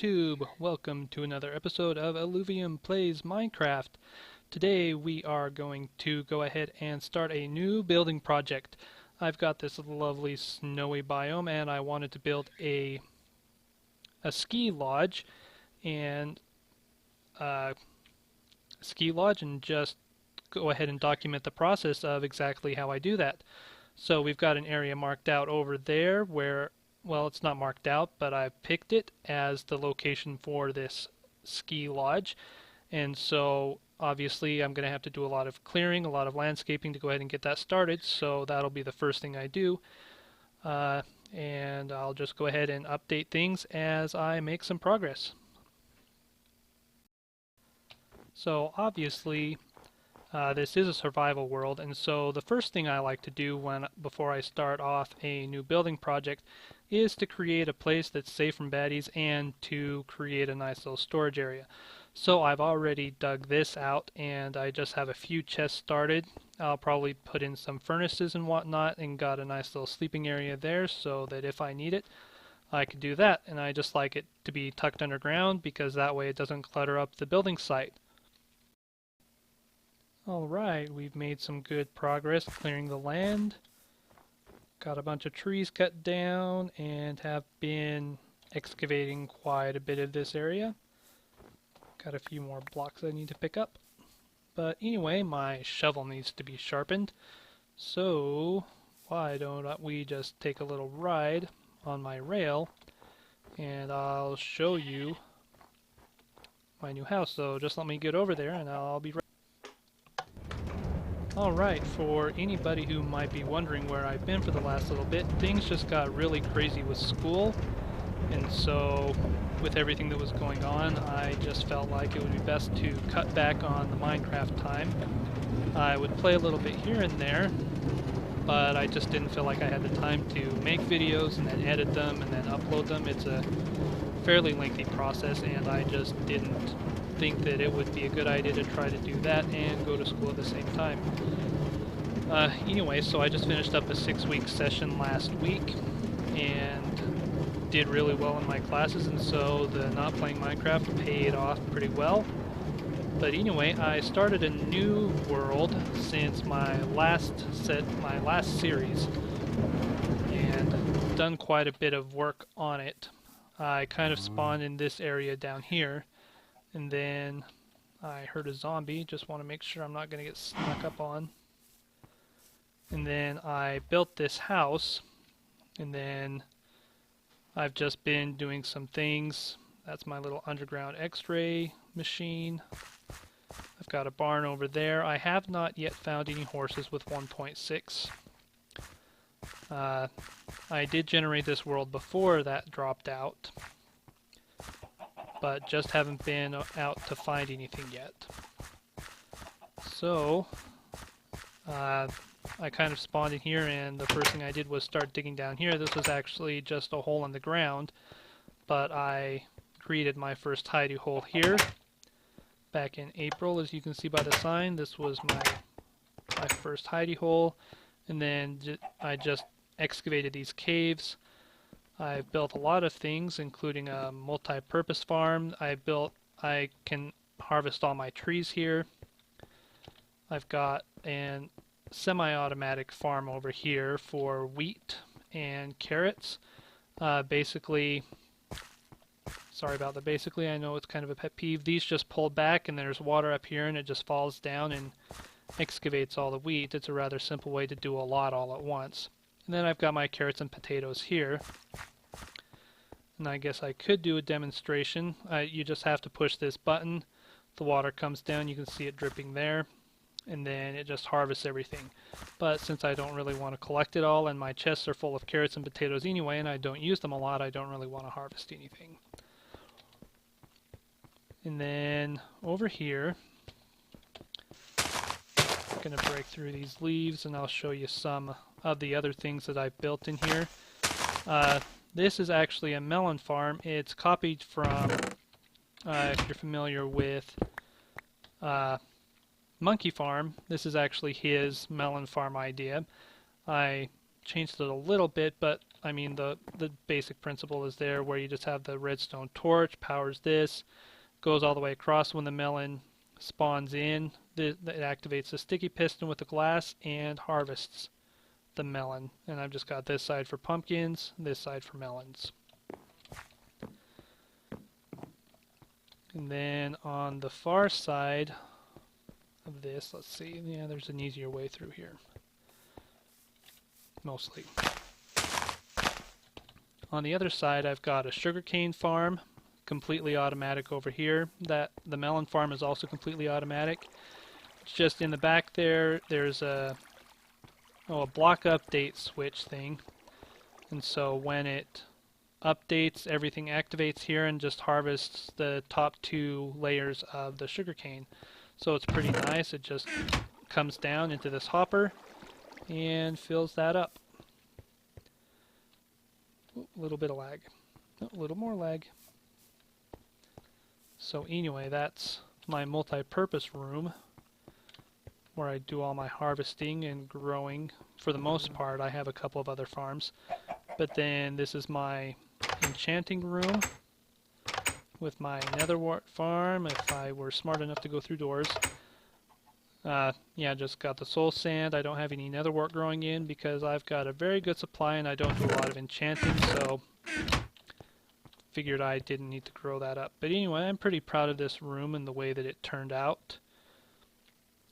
YouTube! Welcome to another episode of Alluvium Plays Minecraft. Today we are going to go ahead and start a new building project. I've got this lovely snowy biome and I wanted to build a ski lodge and just go ahead and document the process of exactly how I do that. So we've got an area marked out over there where, well, it's not marked out, but I've picked it as the location for this ski lodge. And so obviously I'm going to have to do a lot of clearing, a lot of landscaping to go ahead and get that started. So that'll be the first thing I do. And I'll just go ahead and update things as I make some progress. So obviously this is a survival world, and so the first thing I like to do before I start off a new building project is to create a place that's safe from baddies and to create a nice little storage area. So I've already dug this out and I just have a few chests started. I'll probably put in some furnaces and whatnot and got a nice little sleeping area there so that if I need it I could do that, and I just like it to be tucked underground because that way it doesn't clutter up the building site. Alright, we've made some good progress clearing the land. Got a bunch of trees cut down and have been excavating quite a bit of this area. Got a few more blocks I need to pick up. But anyway, my shovel needs to be sharpened. So why don't we just take a little ride on my rail and I'll show you my new house. So just let me get over there and I'll be right. Alright, for anybody who might be wondering where I've been for the last little bit, things just got really crazy with school, and so with everything that was going on, I just felt like it would be best to cut back on the Minecraft time. I would play a little bit here and there, but I just didn't feel like I had the time to make videos and then edit them and then upload them. It's a fairly lengthy process, and I just didn't think that it would be a good idea to try to do that and go to school at the same time. Anyway, so I just finished up a 6-week session last week and did really well in my classes, and so the not playing Minecraft paid off pretty well. But anyway, I started a new world since my last series and done quite a bit of work on it. I kind of spawned in this area down here, and then I heard a zombie. Just want to make sure I'm not going to get snuck up on. And then I built this house, and then I've just been doing some things. That's my little underground x-ray machine. I've got a barn over there. I have not yet found any horses with 1.6. I did generate this world before that dropped out, but just haven't been out to find anything yet. So I kind of spawned in here, and the first thing I did was start digging down here. This was actually just a hole in the ground, but I created my first hidey hole here back in April, as you can see by the sign. This was my first hidey hole, and then I just excavated these caves. I've built a lot of things, including a multi-purpose farm. I can harvest all my trees here. I've got an semi-automatic farm over here for wheat and carrots. Basically, sorry about that. Basically, I know it's kind of a pet peeve. These just pull back and there's water up here and it just falls down and excavates all the wheat. It's a rather simple way to do a lot all at once. And then I've got my carrots and potatoes here. And I guess I could do a demonstration. You just have to push this button. The water comes down. You can see it dripping there. And then it just harvests everything. But since I don't really want to collect it all, and my chests are full of carrots and potatoes anyway, and I don't use them a lot, I don't really want to harvest anything. And then over here, I'm going to break through these leaves and I'll show you some of the other things that I've built in here. This is actually a melon farm. It's copied from, if you're familiar with Monkey Farm. This is actually his melon farm idea. I changed it a little bit, but I mean, the basic principle is there, where you just have the redstone torch, powers this, goes all the way across. When the melon spawns in, it activates the sticky piston with the glass and harvests the melon. And I've just got this side for pumpkins, this side for melons. And then on the far side of this, let's see, yeah, there's an easier way through here. Mostly. On the other side, I've got a sugarcane farm, completely automatic over here. That the melon farm is also completely automatic. It's just in the back there, there's a block update switch thing. And so when it updates, everything activates here and just harvests the top 2 layers of the sugarcane. So it's pretty nice. It just comes down into this hopper and fills that up. A little bit of lag. A little more lag. So anyway, that's my multi-purpose room where I do all my harvesting and growing. For the most part, I have a couple of other farms. But then this is my enchanting room with my netherwart farm, if I were smart enough to go through doors. Yeah, just got the soul sand. I don't have any netherwart growing in because I've got a very good supply and I don't do a lot of enchanting, so figured I didn't need to grow that up. But anyway, I'm pretty proud of this room and the way that it turned out.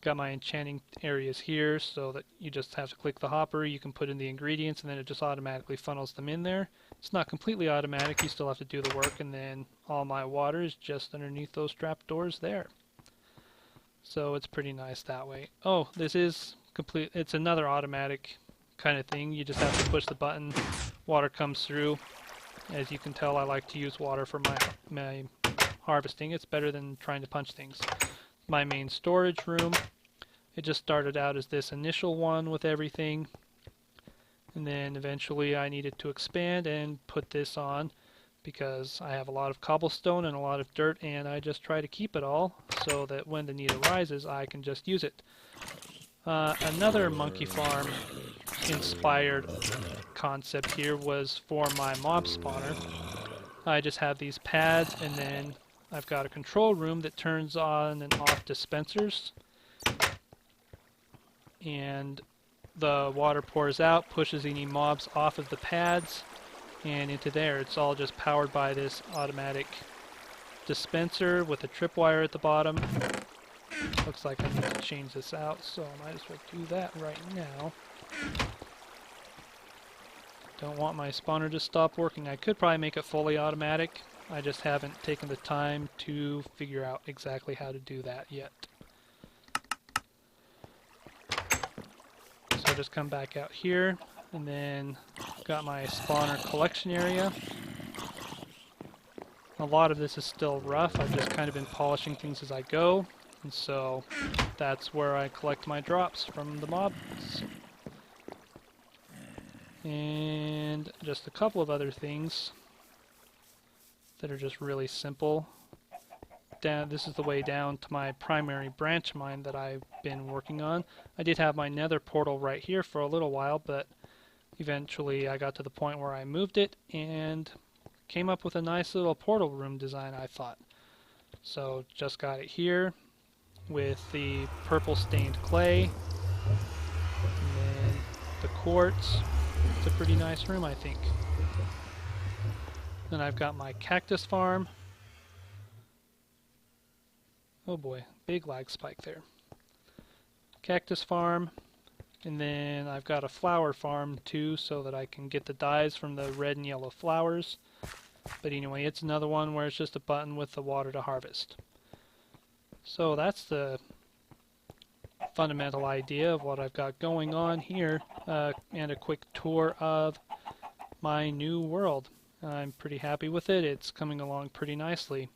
Got my enchanting areas here so that you just have to click the hopper, you can put in the ingredients, and then it just automatically funnels them in there. It's not completely automatic, you still have to do the work, and then all my water is just underneath those trap doors there. So it's pretty nice that way. Oh, this is complete. It's another automatic kind of thing. You just have to push the button, water comes through. As you can tell, I like to use water for my harvesting. It's better than trying to punch things. My main storage room. It just started out as this initial one with everything, and then eventually I needed to expand and put this on because I have a lot of cobblestone and a lot of dirt, and I just try to keep it all so that when the need arises I can just use it. Another monkey farm inspired concept here was for my mob spawner. I just have these pads, and then I've got a control room that turns on and off dispensers, and the water pours out, pushes any mobs off of the pads and into there. It's all just powered by this automatic dispenser with a tripwire at the bottom. Looks like I need to change this out, so I might as well do that right now. Don't want my spawner to stop working. I could probably make it fully automatic. I just haven't taken the time to figure out exactly how to do that yet. So I just come back out here, and then got my spawner collection area. A lot of this is still rough. I've just kind of been polishing things as I go, and so that's where I collect my drops from the mobs. And just a couple of other things that are just really simple. This is the way down to my primary branch mine that I've been working on. I did have my nether portal right here for a little while, but eventually I got to the point where I moved it and came up with a nice little portal room design, I thought. So just got it here with the purple stained clay and then the quartz. It's a pretty nice room, I think. Then I've got my cactus farm. Oh boy, big lag spike there. Cactus farm, and then I've got a flower farm too, so that I can get the dyes from the red and yellow flowers. But anyway, it's another one where it's just a button with the water to harvest. So that's the fundamental idea of what I've got going on here, and a quick tour of my new world. I'm pretty happy with it. It's coming along pretty nicely,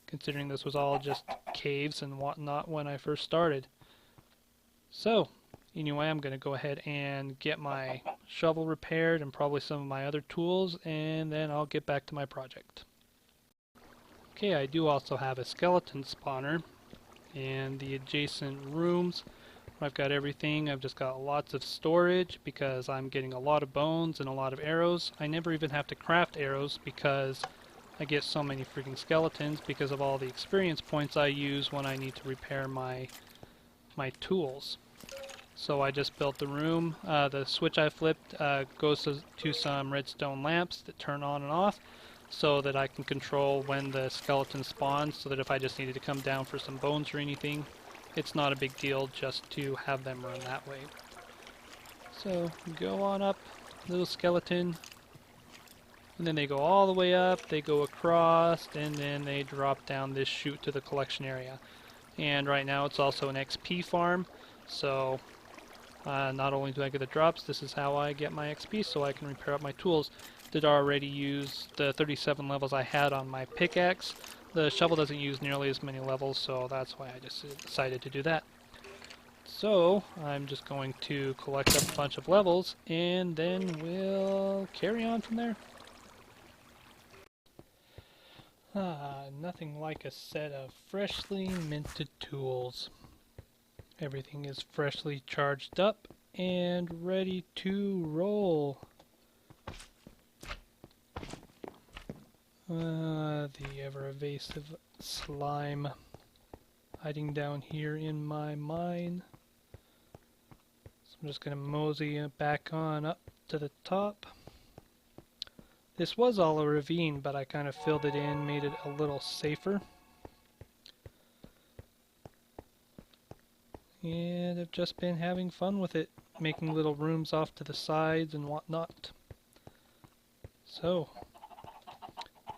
considering this was all just caves and whatnot when I first started. So, anyway, I'm going to go ahead and get my shovel repaired and probably some of my other tools, and then I'll get back to my project. Okay, I do also have a skeleton spawner, and the adjacent rooms I've got everything. I've just got lots of storage because I'm getting a lot of bones and a lot of arrows. I never even have to craft arrows because I get so many freaking skeletons because of all the experience points I use when I need to repair my tools. So I just built the room. The switch I flipped goes to some redstone lamps that turn on and off so that I can control when the skeleton spawns, so that if I just needed to come down for some bones or anything, it's not a big deal just to have them run that way. So go on up, little skeleton, and then they go all the way up, they go across, and then they drop down this chute to the collection area. And right now it's also an XP farm, so not only do I get the drops, this is how I get my XP so I can repair up my tools. Did already use the 37 levels I had on my pickaxe. The shovel doesn't use nearly as many levels, so that's why I just decided to do that. So I'm just going to collect up a bunch of levels and then we'll carry on from there. Nothing like a set of freshly minted tools. Everything is freshly charged up and ready to roll. The ever-evasive slime hiding down here in my mine. So I'm just going to mosey it back on up to the top. This was all a ravine, but I kind of filled it in, made it a little safer. And I've just been having fun with it, making little rooms off to the sides and whatnot. So,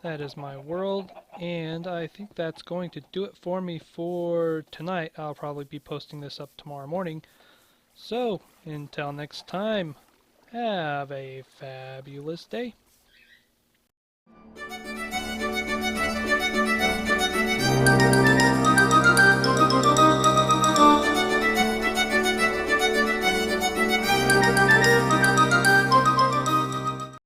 that is my world, and I think that's going to do it for me for tonight. I'll probably be posting this up tomorrow morning. So, until next time, have a fabulous day.